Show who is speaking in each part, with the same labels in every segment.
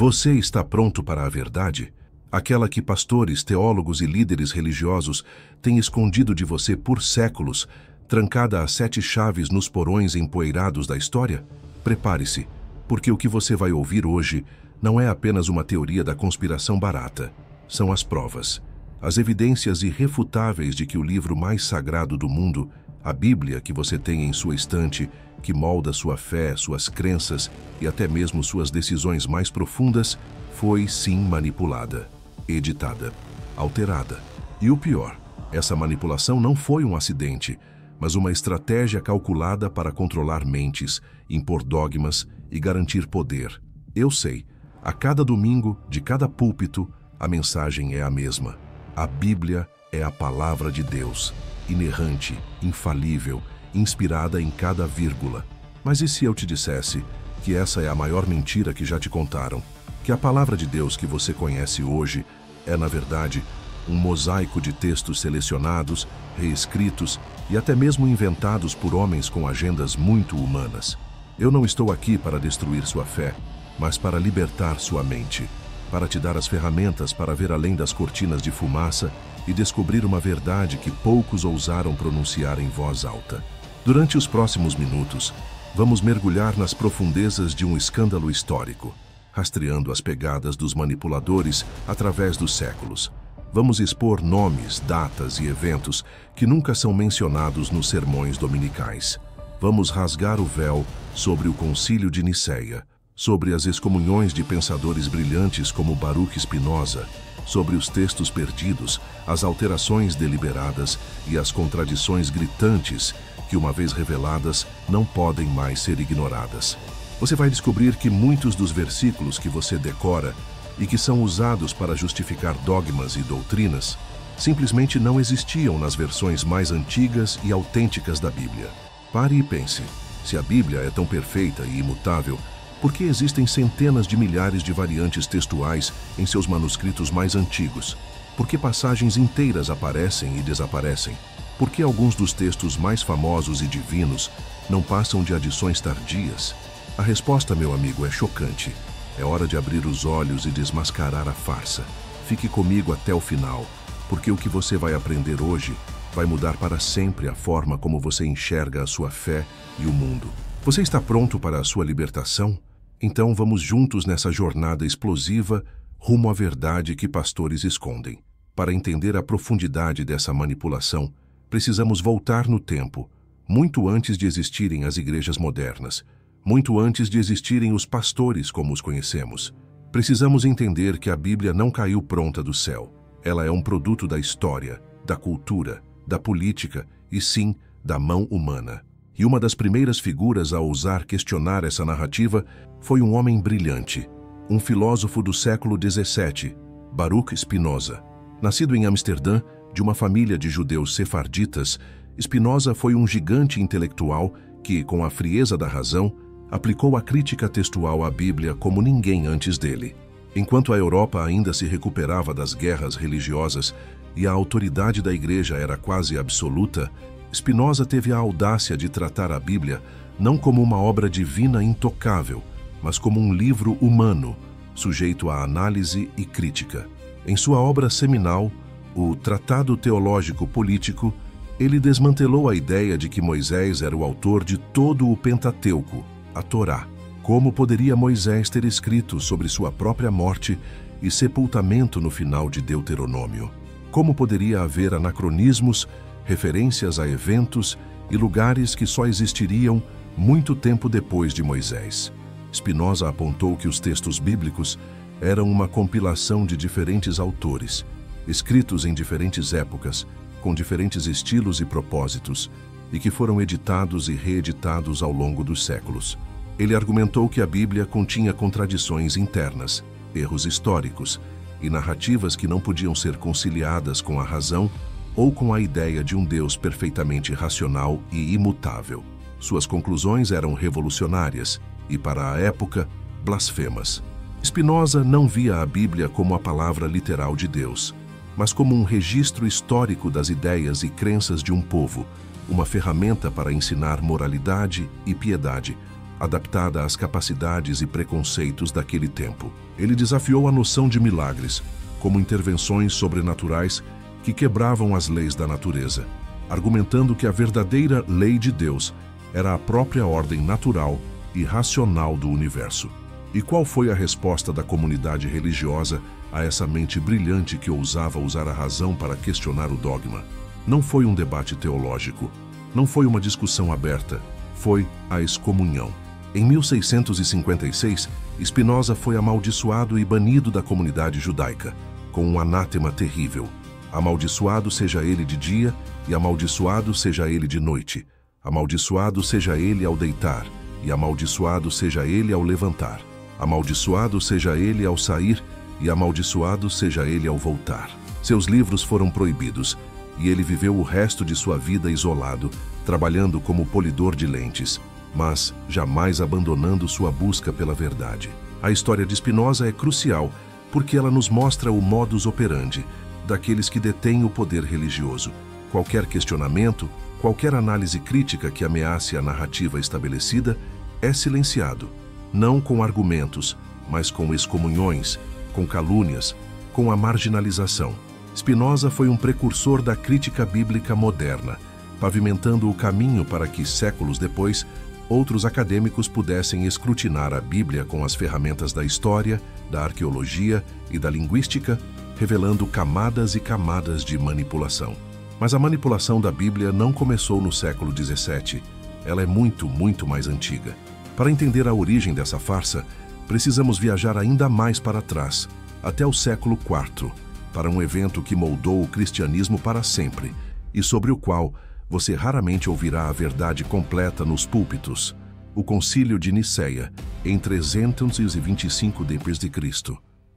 Speaker 1: Você está pronto para a verdade? Aquela que pastores, teólogos e líderes religiosos têm escondido de você por séculos, trancada a 7 chaves nos porões empoeirados da história? Prepare-se, porque o que você vai ouvir hoje não é apenas uma teoria da conspiração barata. São as provas, as evidências irrefutáveis de que o livro mais sagrado do mundo, a Bíblia que você tem em sua estante, que molda sua fé, suas crenças e até mesmo suas decisões mais profundas, foi sim manipulada, editada, alterada. E o pior, essa manipulação não foi um acidente, mas uma estratégia calculada para controlar mentes, impor dogmas e garantir poder. Eu sei, a cada domingo, de cada púlpito, a mensagem é a mesma. A Bíblia é a palavra de Deus, inerrante, infalível, inspirada em cada vírgula. Mas e se eu te dissesse que essa é a maior mentira que já te contaram? Que a palavra de Deus que você conhece hoje é, na verdade, um mosaico de textos selecionados, reescritos e até mesmo inventados por homens com agendas muito humanas? Eu não estou aqui para destruir sua fé, mas para libertar sua mente, para te dar as ferramentas para ver além das cortinas de fumaça e descobrir uma verdade que poucos ousaram pronunciar em voz alta. Durante os próximos minutos, vamos mergulhar nas profundezas de um escândalo histórico, rastreando as pegadas dos manipuladores através dos séculos. Vamos expor nomes, datas e eventos que nunca são mencionados nos sermões dominicais. Vamos rasgar o véu sobre o Concílio de Nicéia, sobre as excomunhões de pensadores brilhantes como Baruch Spinoza, sobre os textos perdidos, as alterações deliberadas e as contradições gritantes que, uma vez reveladas, não podem mais ser ignoradas. Você vai descobrir que muitos dos versículos que você decora e que são usados para justificar dogmas e doutrinas simplesmente não existiam nas versões mais antigas e autênticas da Bíblia. Pare e pense, se a Bíblia é tão perfeita e imutável, por que existem centenas de milhares de variantes textuais em seus manuscritos mais antigos? Por que passagens inteiras aparecem e desaparecem? Por que alguns dos textos mais famosos e divinos não passam de adições tardias? A resposta, meu amigo, é chocante. É hora de abrir os olhos e desmascarar a farsa. Fique comigo até o final, porque o que você vai aprender hoje vai mudar para sempre a forma como você enxerga a sua fé e o mundo. Você está pronto para a sua libertação? Então vamos juntos nessa jornada explosiva rumo à verdade que pastores escondem. Para entender a profundidade dessa manipulação, precisamos voltar no tempo, muito antes de existirem as igrejas modernas, muito antes de existirem os pastores como os conhecemos. Precisamos entender que a Bíblia não caiu pronta do céu. Ela é um produto da história, da cultura, da política e, sim, da mão humana. E uma das primeiras figuras a ousar questionar essa narrativa foi um homem brilhante, um filósofo do século XVII, Baruch Spinoza. Nascido em Amsterdã, de uma família de judeus sefarditas, Spinoza foi um gigante intelectual que, com a frieza da razão, aplicou a crítica textual à Bíblia como ninguém antes dele. Enquanto a Europa ainda se recuperava das guerras religiosas e a autoridade da Igreja era quase absoluta, Spinoza teve a audácia de tratar a Bíblia não como uma obra divina intocável, mas como um livro humano, sujeito a análise e crítica. Em sua obra seminal, o Tratado Teológico Político, ele desmantelou a ideia de que Moisés era o autor de todo o Pentateuco, a Torá. Como poderia Moisés ter escrito sobre sua própria morte e sepultamento no final de Deuteronômio? Como poderia haver anacronismos, referências a eventos e lugares que só existiriam muito tempo depois de Moisés? Spinoza apontou que os textos bíblicos eram uma compilação de diferentes autores, escritos em diferentes épocas, com diferentes estilos e propósitos, e que foram editados e reeditados ao longo dos séculos. Ele argumentou que a Bíblia continha contradições internas, erros históricos e narrativas que não podiam ser conciliadas com a razão ou com a ideia de um Deus perfeitamente racional e imutável. Suas conclusões eram revolucionárias e, para a época, blasfemas. Spinoza não via a Bíblia como a palavra literal de Deus, mas como um registro histórico das ideias e crenças de um povo, uma ferramenta para ensinar moralidade e piedade, adaptada às capacidades e preconceitos daquele tempo. Ele desafiou a noção de milagres, como intervenções sobrenaturais que quebravam as leis da natureza, argumentando que a verdadeira lei de Deus era a própria ordem natural e racional do universo. E qual foi a resposta da comunidade religiosa a essa mente brilhante que ousava usar a razão para questionar o dogma? Não foi um debate teológico, não foi uma discussão aberta, foi a excomunhão. Em 1656, Spinoza foi amaldiçoado e banido da comunidade judaica, com um anátema terrível. Amaldiçoado seja ele de dia e amaldiçoado seja ele de noite. Amaldiçoado seja ele ao deitar e amaldiçoado seja ele ao levantar. Amaldiçoado seja ele ao sair e amaldiçoado seja ele ao voltar. Seus livros foram proibidos e ele viveu o resto de sua vida isolado, trabalhando como polidor de lentes, mas jamais abandonando sua busca pela verdade. A história de Spinoza é crucial porque ela nos mostra o modus operandi daqueles que detêm o poder religioso. Qualquer questionamento, qualquer análise crítica que ameace a narrativa estabelecida é silenciado, não com argumentos, mas com excomunhões, com calúnias, com a marginalização. Spinoza foi um precursor da crítica bíblica moderna, pavimentando o caminho para que, séculos depois, outros acadêmicos pudessem escrutinar a Bíblia com as ferramentas da história, da arqueologia e da linguística, revelando camadas e camadas de manipulação. Mas a manipulação da Bíblia não começou no século XVII. Ela é muito, muito mais antiga. Para entender a origem dessa farsa, precisamos viajar ainda mais para trás, até o século IV, para um evento que moldou o cristianismo para sempre e sobre o qual você raramente ouvirá a verdade completa nos púlpitos: o Concílio de Nicéia, em 325 d.C.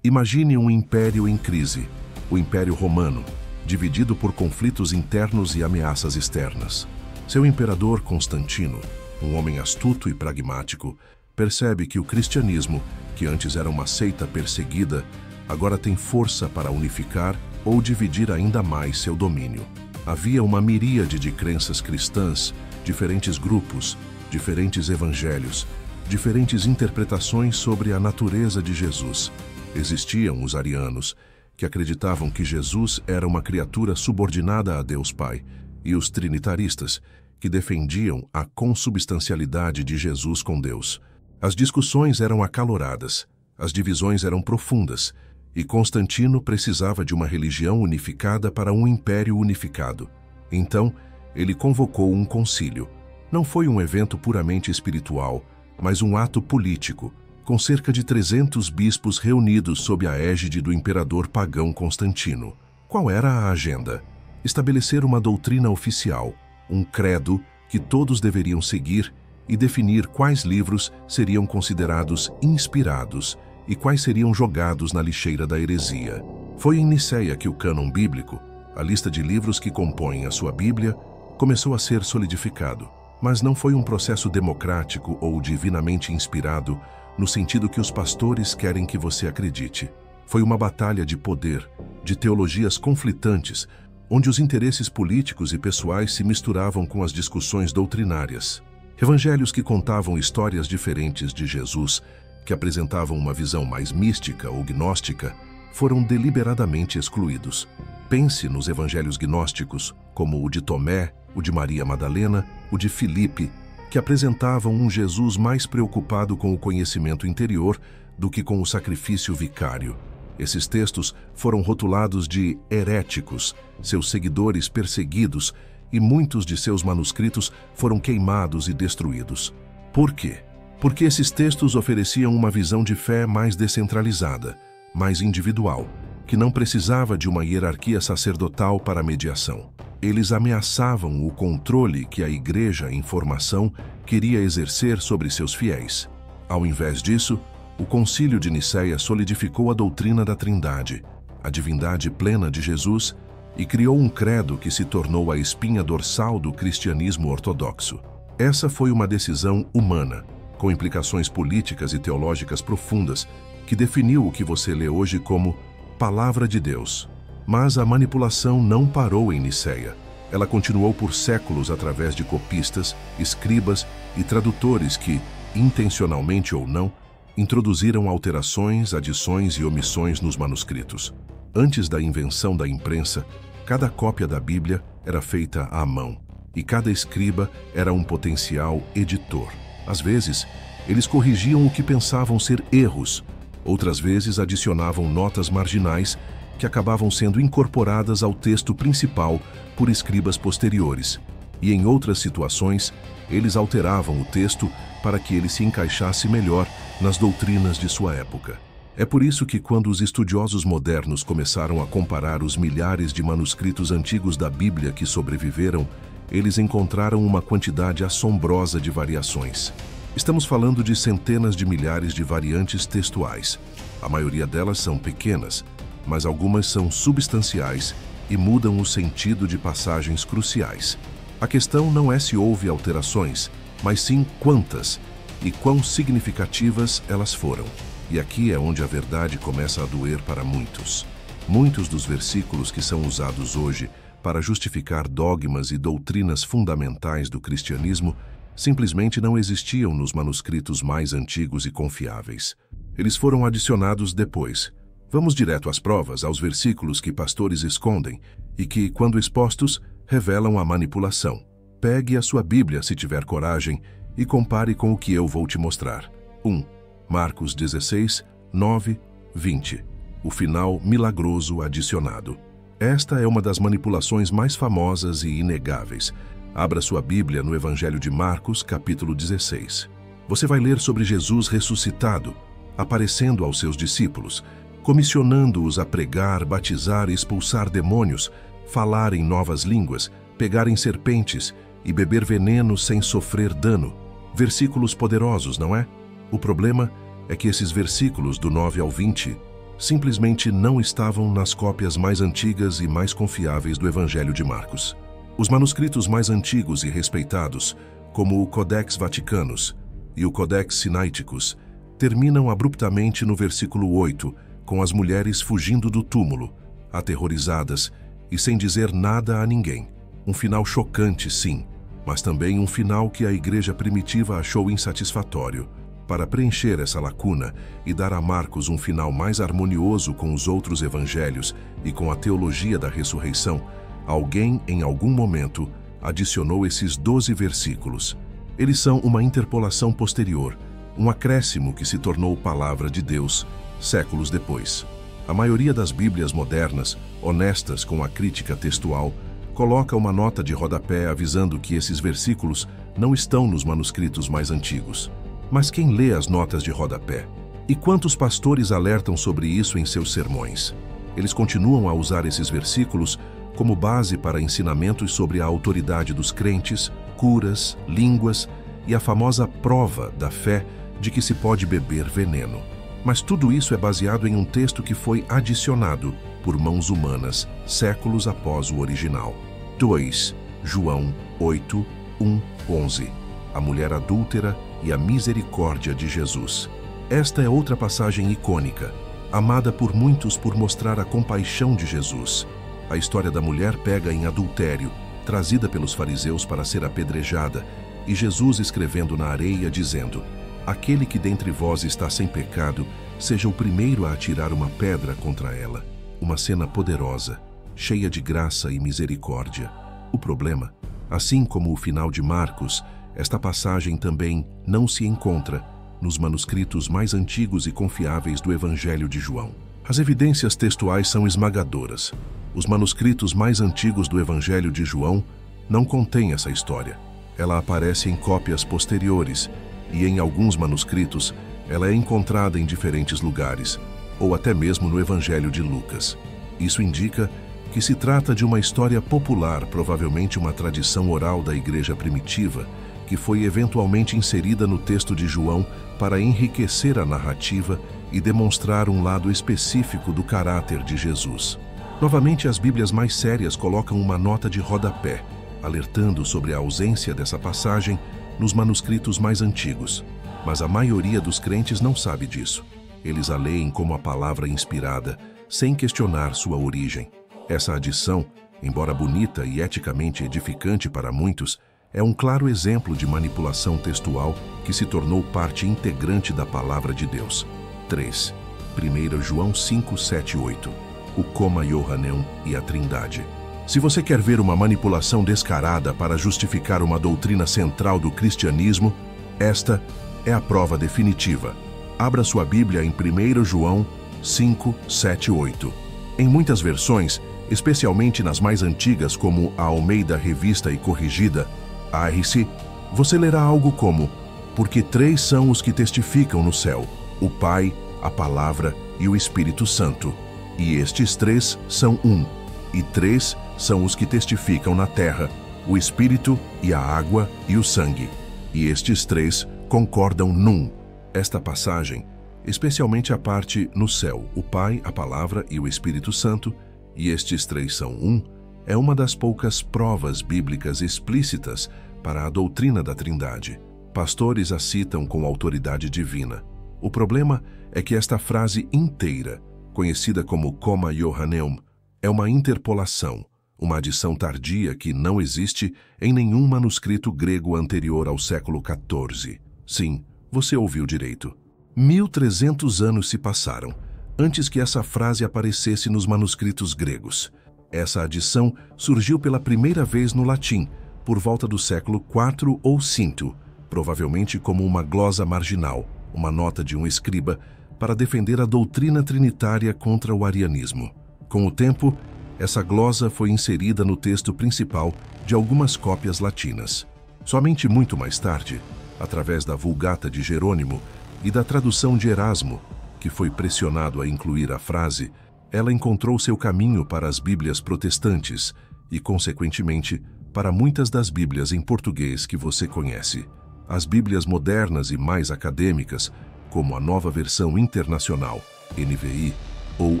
Speaker 1: Imagine um império em crise, o Império Romano, dividido por conflitos internos e ameaças externas. Seu imperador Constantino, um homem astuto e pragmático, percebe que o cristianismo, que antes era uma seita perseguida, agora tem força para unificar ou dividir ainda mais seu domínio. Havia uma miríade de crenças cristãs, diferentes grupos, diferentes evangelhos, diferentes interpretações sobre a natureza de Jesus. Existiam os arianos, que acreditavam que Jesus era uma criatura subordinada a Deus Pai, e os trinitaristas, que defendiam a consubstancialidade de Jesus com Deus. As discussões eram acaloradas, as divisões eram profundas, e Constantino precisava de uma religião unificada para um império unificado. Então, ele convocou um concílio. Não foi um evento puramente espiritual, mas um ato político, com cerca de 300 bispos reunidos sob a égide do imperador pagão Constantino. Qual era a agenda? Estabelecer uma doutrina oficial, um credo que todos deveriam seguir e definir quais livros seriam considerados inspirados e quais seriam jogados na lixeira da heresia. Foi em Nicéia que o cânon bíblico, a lista de livros que compõem a sua Bíblia, começou a ser solidificado. Mas não foi um processo democrático ou divinamente inspirado no sentido que os pastores querem que você acredite. Foi uma batalha de poder, de teologias conflitantes, onde os interesses políticos e pessoais se misturavam com as discussões doutrinárias. Evangelhos que contavam histórias diferentes de Jesus, que apresentavam uma visão mais mística ou gnóstica, foram deliberadamente excluídos. Pense nos evangelhos gnósticos, como o de Tomé, o de Maria Madalena, o de Filipe, que apresentavam um Jesus mais preocupado com o conhecimento interior do que com o sacrifício vicário. Esses textos foram rotulados de heréticos, seus seguidores perseguidos, e muitos de seus manuscritos foram queimados e destruídos. Por quê? Porque esses textos ofereciam uma visão de fé mais descentralizada, mais individual, que não precisava de uma hierarquia sacerdotal para a mediação. Eles ameaçavam o controle que a Igreja em formação queria exercer sobre seus fiéis. Ao invés disso, o Concílio de Nicéia solidificou a doutrina da Trindade, a divindade plena de Jesus, e criou um credo que se tornou a espinha dorsal do cristianismo ortodoxo. Essa foi uma decisão humana, com implicações políticas e teológicas profundas, que definiu o que você lê hoje como Palavra de Deus. Mas a manipulação não parou em Nicéia. Ela continuou por séculos através de copistas, escribas e tradutores que, intencionalmente ou não, introduziram alterações, adições e omissões nos manuscritos. Antes da invenção da imprensa, cada cópia da Bíblia era feita à mão, e cada escriba era um potencial editor. Às vezes, eles corrigiam o que pensavam ser erros, outras vezes adicionavam notas marginais que acabavam sendo incorporadas ao texto principal por escribas posteriores, e em outras situações, eles alteravam o texto para que ele se encaixasse melhor nas doutrinas de sua época. É por isso que, quando os estudiosos modernos começaram a comparar os milhares de manuscritos antigos da Bíblia que sobreviveram, eles encontraram uma quantidade assombrosa de variações. Estamos falando de centenas de milhares de variantes textuais. A maioria delas são pequenas, mas algumas são substanciais e mudam o sentido de passagens cruciais. A questão não é se houve alterações, mas sim quantas e quão significativas elas foram. E aqui é onde a verdade começa a doer para muitos. Muitos dos versículos que são usados hoje para justificar dogmas e doutrinas fundamentais do cristianismo simplesmente não existiam nos manuscritos mais antigos e confiáveis. Eles foram adicionados depois. Vamos direto às provas, aos versículos que pastores escondem e que, quando expostos, revelam a manipulação. Pegue a sua Bíblia, se tiver coragem, e compare com o que eu vou te mostrar. 1. Marcos 16, 9, 20. O final milagroso adicionado. Esta é uma das manipulações mais famosas e inegáveis. Abra sua Bíblia no Evangelho de Marcos, capítulo 16. Você vai ler sobre Jesus ressuscitado, aparecendo aos seus discípulos, comissionando-os a pregar, batizar e expulsar demônios, falar em novas línguas, pegar em serpentes e beber veneno sem sofrer dano. Versículos poderosos, não é? O problema é que esses versículos do 9 ao 20 simplesmente não estavam nas cópias mais antigas e mais confiáveis do Evangelho de Marcos. Os manuscritos mais antigos e respeitados, como o Codex Vaticanus e o Codex Sinaiticus, terminam abruptamente no versículo 8, com as mulheres fugindo do túmulo, aterrorizadas e sem dizer nada a ninguém. Um final chocante, sim, mas também um final que a igreja primitiva achou insatisfatório. Para preencher essa lacuna e dar a Marcos um final mais harmonioso com os outros evangelhos e com a teologia da ressurreição, alguém, em algum momento, adicionou esses 12 versículos. Eles são uma interpolação posterior, um acréscimo que se tornou palavra de Deus séculos depois. A maioria das Bíblias modernas, honestas com a crítica textual, coloca uma nota de rodapé avisando que esses versículos não estão nos manuscritos mais antigos. Mas quem lê as notas de rodapé? E quantos pastores alertam sobre isso em seus sermões? Eles continuam a usar esses versículos como base para ensinamentos sobre a autoridade dos crentes, curas, línguas e a famosa prova da fé de que se pode beber veneno. Mas tudo isso é baseado em um texto que foi adicionado por mãos humanas séculos após o original. 2. João 8, 1, 11. A mulher adúltera e a misericórdia de Jesus. Esta é outra passagem icônica, amada por muitos por mostrar a compaixão de Jesus. A história da mulher pega em adultério, trazida pelos fariseus para ser apedrejada, e Jesus escrevendo na areia, dizendo: Aquele que dentre vós está sem pecado, seja o primeiro a atirar uma pedra contra ela. Uma cena poderosa, cheia de graça e misericórdia. O problema, assim como o final de Marcos, esta passagem também não se encontra nos manuscritos mais antigos e confiáveis do Evangelho de João. As evidências textuais são esmagadoras. Os manuscritos mais antigos do Evangelho de João não contêm essa história. Ela aparece em cópias posteriores e, em alguns manuscritos, ela é encontrada em diferentes lugares, ou até mesmo no Evangelho de Lucas. Isso indica que se trata de uma história popular, provavelmente uma tradição oral da igreja primitiva, que foi eventualmente inserida no texto de João para enriquecer a narrativa e demonstrar um lado específico do caráter de Jesus. Novamente, as Bíblias mais sérias colocam uma nota de rodapé, alertando sobre a ausência dessa passagem nos manuscritos mais antigos. Mas a maioria dos crentes não sabe disso. Eles a leem como a palavra inspirada, sem questionar sua origem. Essa adição, embora bonita e eticamente edificante para muitos, é um claro exemplo de manipulação textual que se tornou parte integrante da palavra de Deus. 3. 1 João 5, 7 e 8. O Coma Yohaneum e a Trindade. Se você quer ver uma manipulação descarada para justificar uma doutrina central do cristianismo, esta é a prova definitiva. Abra sua Bíblia em 1 João 5, 7 e 8. Em muitas versões, especialmente nas mais antigas como a Almeida Revista e Corrigida, ARC, você lerá algo como: porque 3 são os que testificam no céu, o Pai, a Palavra e o Espírito Santo. E estes 3 são um. E 3 são os que testificam na terra, o Espírito e a água e o sangue. E estes 3 concordam num. Esta passagem, especialmente a parte no céu, o Pai, a Palavra e o Espírito Santo, e estes 3 são um, é uma das poucas provas bíblicas explícitas para a doutrina da Trindade. Pastores a citam com autoridade divina. O problema é que esta frase inteira, conhecida como Coma Yohaneum, é uma interpolação, uma adição tardia que não existe em nenhum manuscrito grego anterior ao século XIV. Sim, você ouviu direito. 1300 anos se passaram antes que essa frase aparecesse nos manuscritos gregos. Essa adição surgiu pela primeira vez no latim, por volta do século IV ou V, provavelmente como uma glosa marginal, uma nota de um escriba, para defender a doutrina trinitária contra o arianismo. Com o tempo, essa glosa foi inserida no texto principal de algumas cópias latinas. Somente muito mais tarde, através da Vulgata de Jerônimo e da tradução de Erasmo, que foi pressionado a incluir a frase, ela encontrou seu caminho para as Bíblias protestantes e, consequentemente, para muitas das Bíblias em português que você conhece. As Bíblias modernas e mais acadêmicas, como a Nova Versão Internacional, NVI, ou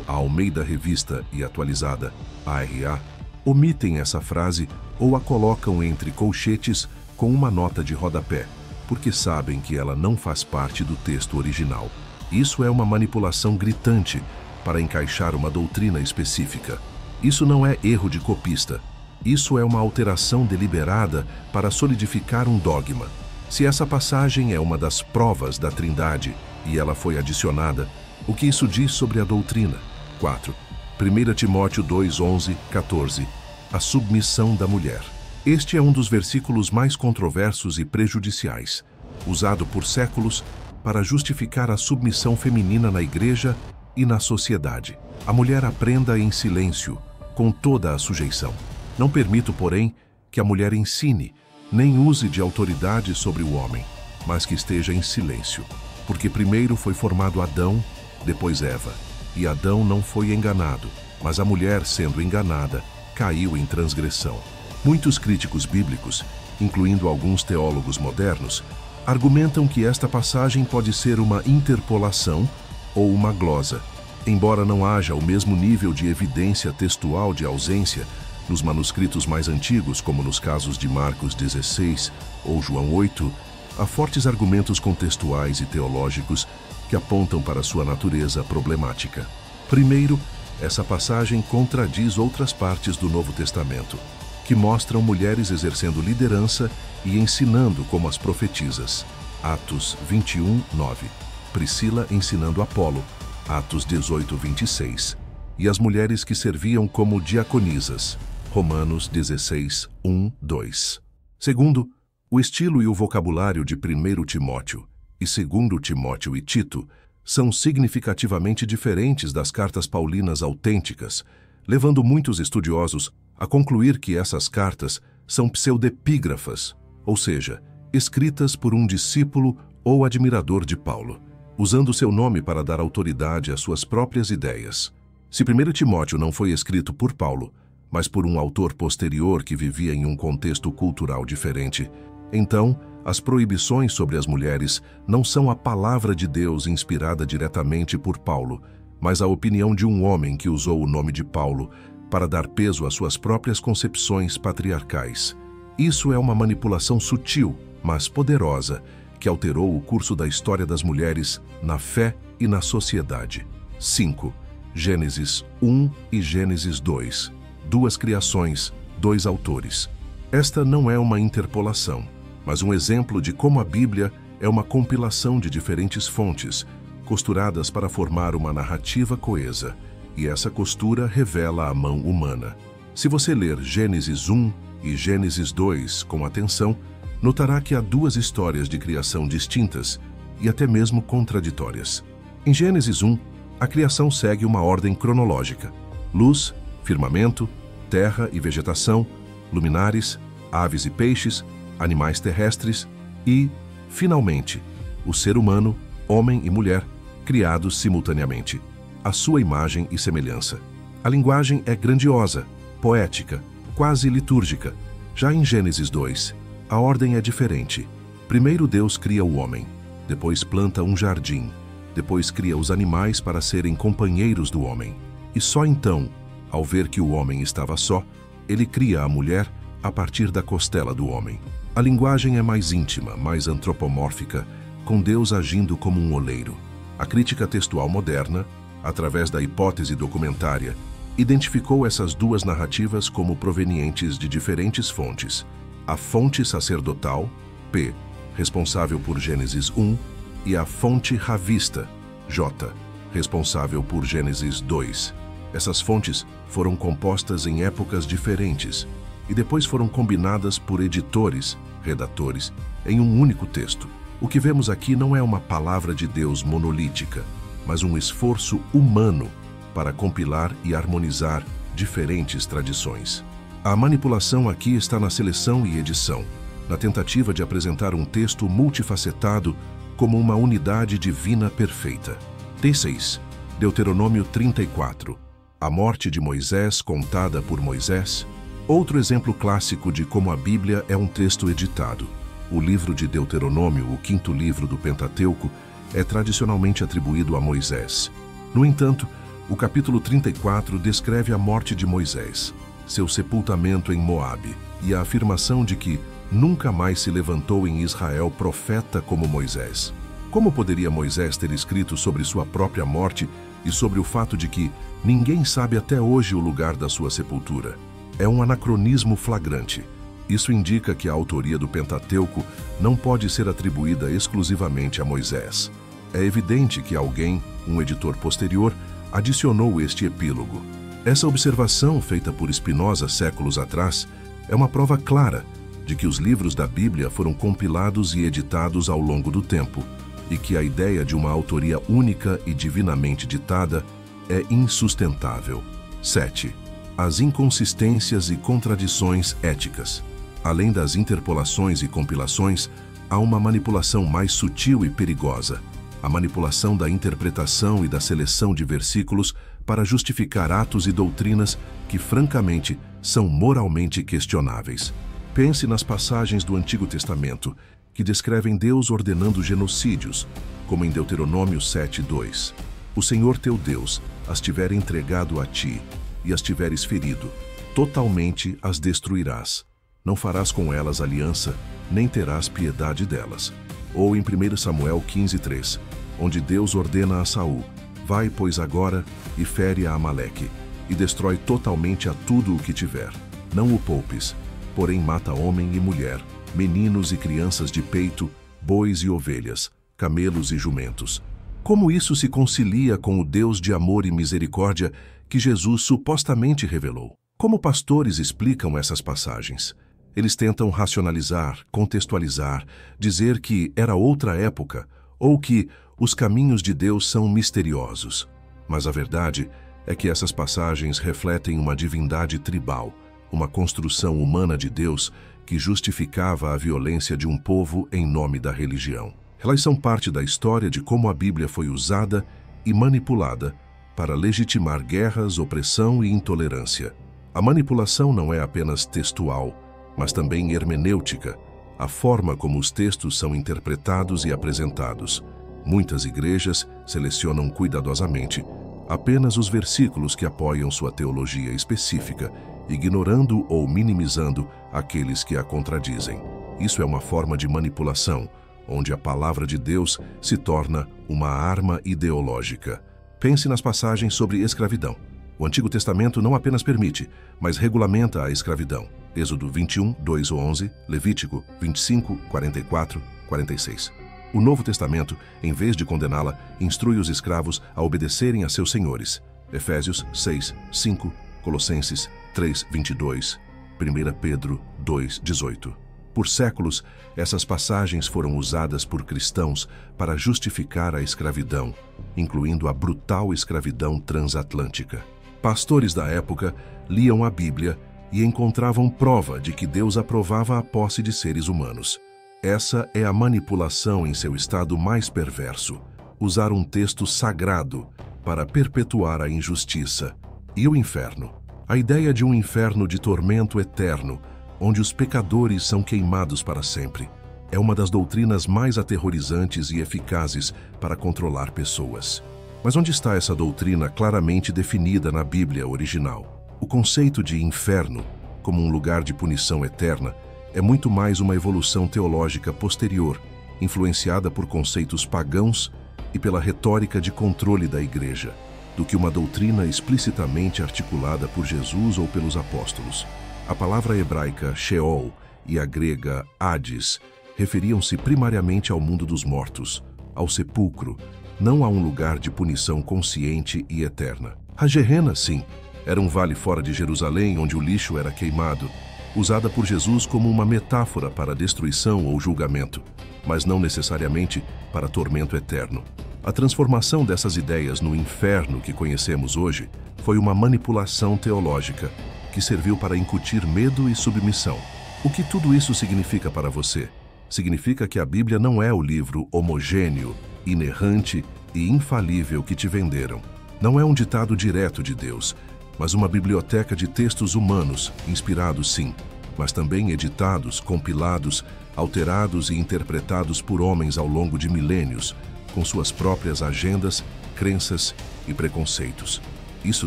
Speaker 1: a Almeida Revista e Atualizada, ARA, omitem essa frase ou a colocam entre colchetes com uma nota de rodapé, porque sabem que ela não faz parte do texto original. Isso é uma manipulação gritante para encaixar uma doutrina específica. Isso não é erro de copista. Isso é uma alteração deliberada para solidificar um dogma. Se essa passagem é uma das provas da Trindade e ela foi adicionada, o que isso diz sobre a doutrina? 4. 1 Timóteo 2, 11, 14. A submissão da mulher. Este é um dos versículos mais controversos e prejudiciais, usado por séculos para justificar a submissão feminina na igreja e na sociedade. A mulher aprenda em silêncio, com toda a sujeição. Não permito, porém, que a mulher ensine, nem use de autoridade sobre o homem, mas que esteja em silêncio, porque primeiro foi formado Adão, depois Eva, e Adão não foi enganado, mas a mulher, sendo enganada, caiu em transgressão. Muitos críticos bíblicos, incluindo alguns teólogos modernos, argumentam que esta passagem pode ser uma interpolação ou uma glosa, embora não haja o mesmo nível de evidência textual de ausência nos manuscritos mais antigos, como nos casos de Marcos 16 ou João 8, há fortes argumentos contextuais e teológicos que apontam para sua natureza problemática. Primeiro, essa passagem contradiz outras partes do Novo Testamento, que mostram mulheres exercendo liderança e ensinando como as profetisas. Atos 21, 9. Priscila ensinando Apolo. Atos 18, 26. E as mulheres que serviam como diaconisas. Romanos 16, 1, 2. Segundo, o estilo e o vocabulário de 1 Timóteo e 2 Timóteo e Tito são significativamente diferentes das cartas paulinas autênticas, levando muitos estudiosos a concluir que essas cartas são pseudepígrafas, ou seja, escritas por um discípulo ou admirador de Paulo, usando seu nome para dar autoridade às suas próprias ideias. Se 1 Timóteo não foi escrito por Paulo, mas por um autor posterior que vivia em um contexto cultural diferente, então as proibições sobre as mulheres não são a palavra de Deus inspirada diretamente por Paulo, mas a opinião de um homem que usou o nome de Paulo para dar peso às suas próprias concepções patriarcais. Isso é uma manipulação sutil, mas poderosa, que alterou o curso da história das mulheres na fé e na sociedade. 5. Gênesis 1 e Gênesis 2. Duas criações, dois autores. Esta não é uma interpolação, mas um exemplo de como a Bíblia é uma compilação de diferentes fontes, costuradas para formar uma narrativa coesa, e essa costura revela a mão humana. Se você ler Gênesis 1 e Gênesis 2 com atenção, notará que há duas histórias de criação distintas e até mesmo contraditórias. Em Gênesis 1, a criação segue uma ordem cronológica: luz, firmamento, terra e vegetação, luminares, aves e peixes, animais terrestres e, finalmente, o ser humano, homem e mulher, criados simultaneamente, à sua imagem e semelhança. A linguagem é grandiosa, poética, quase litúrgica. Já em Gênesis 2, a ordem é diferente. Primeiro Deus cria o homem, depois planta um jardim, depois cria os animais para serem companheiros do homem. E só então, ao ver que o homem estava só, ele cria a mulher a partir da costela do homem. A linguagem é mais íntima, mais antropomórfica, com Deus agindo como um oleiro. A crítica textual moderna, através da hipótese documentária, identificou essas duas narrativas como provenientes de diferentes fontes. A fonte sacerdotal, P, responsável por Gênesis 1, e a fonte ravista, J, responsável por Gênesis 2. Essas fontes foram compostas em épocas diferentes e depois foram combinadas por editores, redatores, em um único texto. O que vemos aqui não é uma palavra de Deus monolítica, mas um esforço humano para compilar e harmonizar diferentes tradições. A manipulação aqui está na seleção e edição, na tentativa de apresentar um texto multifacetado como uma unidade divina perfeita. T6. Deuteronômio 34. A morte de Moisés contada por Moisés. Outro exemplo clássico de como a Bíblia é um texto editado. O livro de Deuteronômio, o quinto livro do Pentateuco, é tradicionalmente atribuído a Moisés. No entanto, o capítulo 34 descreve a morte de Moisés, seu sepultamento em Moabe e a afirmação de que nunca mais se levantou em Israel profeta como Moisés. Como poderia Moisés ter escrito sobre sua própria morte e sobre o fato de que ninguém sabe até hoje o lugar da sua sepultura? É um anacronismo flagrante. Isso indica que a autoria do Pentateuco não pode ser atribuída exclusivamente a Moisés. É evidente que alguém, um editor posterior, adicionou este epílogo. Essa observação, feita por Spinoza séculos atrás, é uma prova clara de que os livros da Bíblia foram compilados e editados ao longo do tempo, e que a ideia de uma autoria única e divinamente ditada é insustentável. 7. As inconsistências e contradições éticas. Além das interpolações e compilações, há uma manipulação mais sutil e perigosa: a manipulação da interpretação e da seleção de versículos para justificar atos e doutrinas que, francamente, são moralmente questionáveis. Pense nas passagens do Antigo Testamento que descrevem Deus ordenando genocídios, como em Deuteronômio 7:2. O Senhor teu Deus as tiver entregado a ti e as tiveres ferido, totalmente as destruirás. Não farás com elas aliança, nem terás piedade delas. Ou em 1 Samuel 15:3, onde Deus ordena a Saul: vai, pois, agora e fere a Amaleque, e destrói totalmente a tudo o que tiver. Não o poupes, porém mata homem e mulher, meninos e crianças de peito, bois e ovelhas, camelos e jumentos. Como isso se concilia com o Deus de amor e misericórdia que Jesus supostamente revelou? Como pastores explicam essas passagens? Eles tentam racionalizar, contextualizar, dizer que era outra época ou que os caminhos de Deus são misteriosos. Mas a verdade é que essas passagens refletem uma divindade tribal, uma construção humana de Deus que justificava a violência de um povo em nome da religião. Elas são parte da história de como a Bíblia foi usada e manipulada para legitimar guerras, opressão e intolerância. A manipulação não é apenas textual, mas também hermenêutica, a forma como os textos são interpretados e apresentados. Muitas igrejas selecionam cuidadosamente apenas os versículos que apoiam sua teologia específica, ignorando ou minimizando aqueles que a contradizem. Isso é uma forma de manipulação, onde a palavra de Deus se torna uma arma ideológica. Pense nas passagens sobre escravidão. O Antigo Testamento não apenas permite, mas regulamenta a escravidão. Êxodo 21, 2 ou 11, Levítico 25, 44, 46. O Novo Testamento, em vez de condená-la, instrui os escravos a obedecerem a seus senhores. Efésios 6, 5, Colossenses 3, 22, 1 Pedro 2, 18. Por séculos, essas passagens foram usadas por cristãos para justificar a escravidão, incluindo a brutal escravidão transatlântica. Pastores da época liam a Bíblia e encontravam prova de que Deus aprovava a posse de seres humanos. Essa é a manipulação em seu estado mais perverso, usar um texto sagrado para perpetuar a injustiça. E o inferno? A ideia de um inferno de tormento eterno, onde os pecadores são queimados para sempre, é uma das doutrinas mais aterrorizantes e eficazes para controlar pessoas. Mas onde está essa doutrina claramente definida na Bíblia original? O conceito de inferno, como um lugar de punição eterna, é muito mais uma evolução teológica posterior, influenciada por conceitos pagãos e pela retórica de controle da Igreja, do que uma doutrina explicitamente articulada por Jesus ou pelos apóstolos. A palavra hebraica Sheol e a grega Hades referiam-se primariamente ao mundo dos mortos, ao sepulcro, não a um lugar de punição consciente e eterna. A Gehenna, sim, era um vale fora de Jerusalém onde o lixo era queimado, usada por Jesus como uma metáfora para destruição ou julgamento, mas não necessariamente para tormento eterno. A transformação dessas ideias no inferno que conhecemos hoje foi uma manipulação teológica que serviu para incutir medo e submissão. O que tudo isso significa para você? Significa que a Bíblia não é o livro homogêneo, inerrante e infalível que te venderam. Não é um ditado direto de Deus, mas uma biblioteca de textos humanos, inspirados sim, mas também editados, compilados, alterados e interpretados por homens ao longo de milênios, com suas próprias agendas, crenças e preconceitos. Isso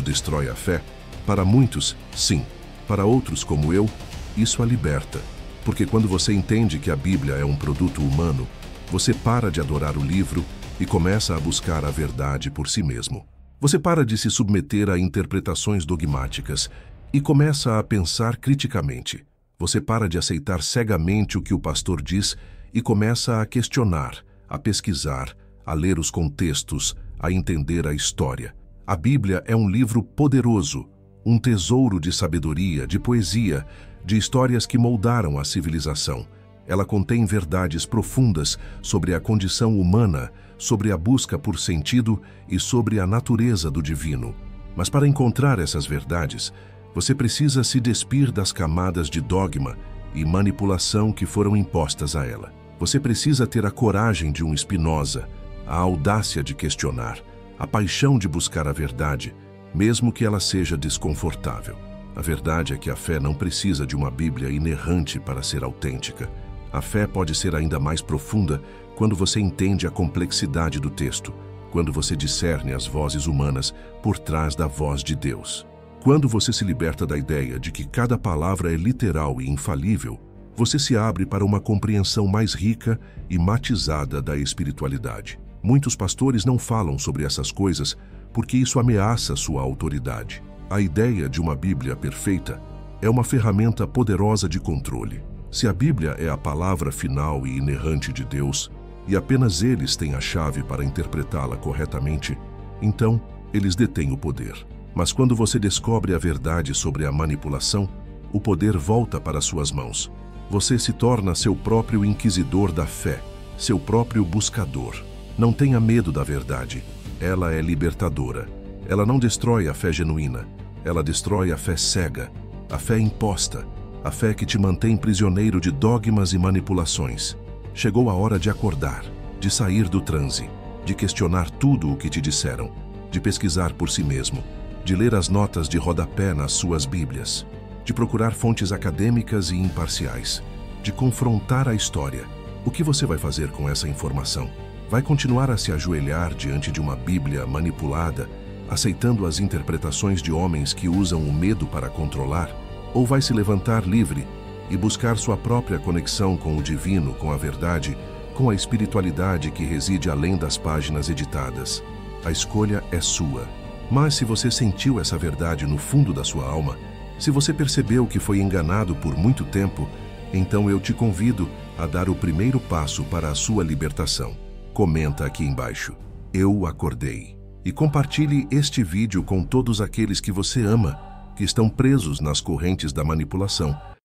Speaker 1: destrói a fé? Para muitos, sim. Para outros, como eu, isso a liberta. Porque quando você entende que a Bíblia é um produto humano, você para de adorar o livro e começa a buscar a verdade por si mesmo. Você para de se submeter a interpretações dogmáticas e começa a pensar criticamente. Você para de aceitar cegamente o que o pastor diz e começa a questionar, a pesquisar, a ler os contextos, a entender a história. A Bíblia é um livro poderoso, um tesouro de sabedoria, de poesia, de histórias que moldaram a civilização. Ela contém verdades profundas sobre a condição humana, sobre a busca por sentido e sobre a natureza do divino. Mas para encontrar essas verdades, você precisa se despir das camadas de dogma e manipulação que foram impostas a ela. Você precisa ter a coragem de um Spinoza, a audácia de questionar, a paixão de buscar a verdade, mesmo que ela seja desconfortável. A verdade é que a fé não precisa de uma Bíblia inerrante para ser autêntica. A fé pode ser ainda mais profunda quando você entende a complexidade do texto, quando você discerne as vozes humanas por trás da voz de Deus. Quando você se liberta da ideia de que cada palavra é literal e infalível, você se abre para uma compreensão mais rica e matizada da espiritualidade. Muitos pastores não falam sobre essas coisas porque isso ameaça sua autoridade. A ideia de uma Bíblia perfeita é uma ferramenta poderosa de controle. Se a Bíblia é a palavra final e inerrante de Deus, e apenas eles têm a chave para interpretá-la corretamente, então eles detêm o poder. Mas quando você descobre a verdade sobre a manipulação, o poder volta para suas mãos. Você se torna seu próprio inquisidor da fé, seu próprio buscador. Não tenha medo da verdade. Ela é libertadora. Ela não destrói a fé genuína. Ela destrói a fé cega, a fé imposta, a fé que te mantém prisioneiro de dogmas e manipulações. Chegou a hora de acordar, de sair do transe, de questionar tudo o que te disseram, de pesquisar por si mesmo, de ler as notas de rodapé nas suas Bíblias, de procurar fontes acadêmicas e imparciais, de confrontar a história. O que você vai fazer com essa informação? Vai continuar a se ajoelhar diante de uma Bíblia manipulada, aceitando as interpretações de homens que usam o medo para controlar? Ou vai se levantar livre e buscar sua própria conexão com o divino, com a verdade, com a espiritualidade que reside além das páginas editadas? A escolha é sua. Mas se você sentiu essa verdade no fundo da sua alma, se você percebeu que foi enganado por muito tempo, então eu te convido a dar o primeiro passo para a sua libertação. Comenta aqui embaixo: eu acordei. E compartilhe este vídeo com todos aqueles que você ama, que estão presos nas correntes da manipulação,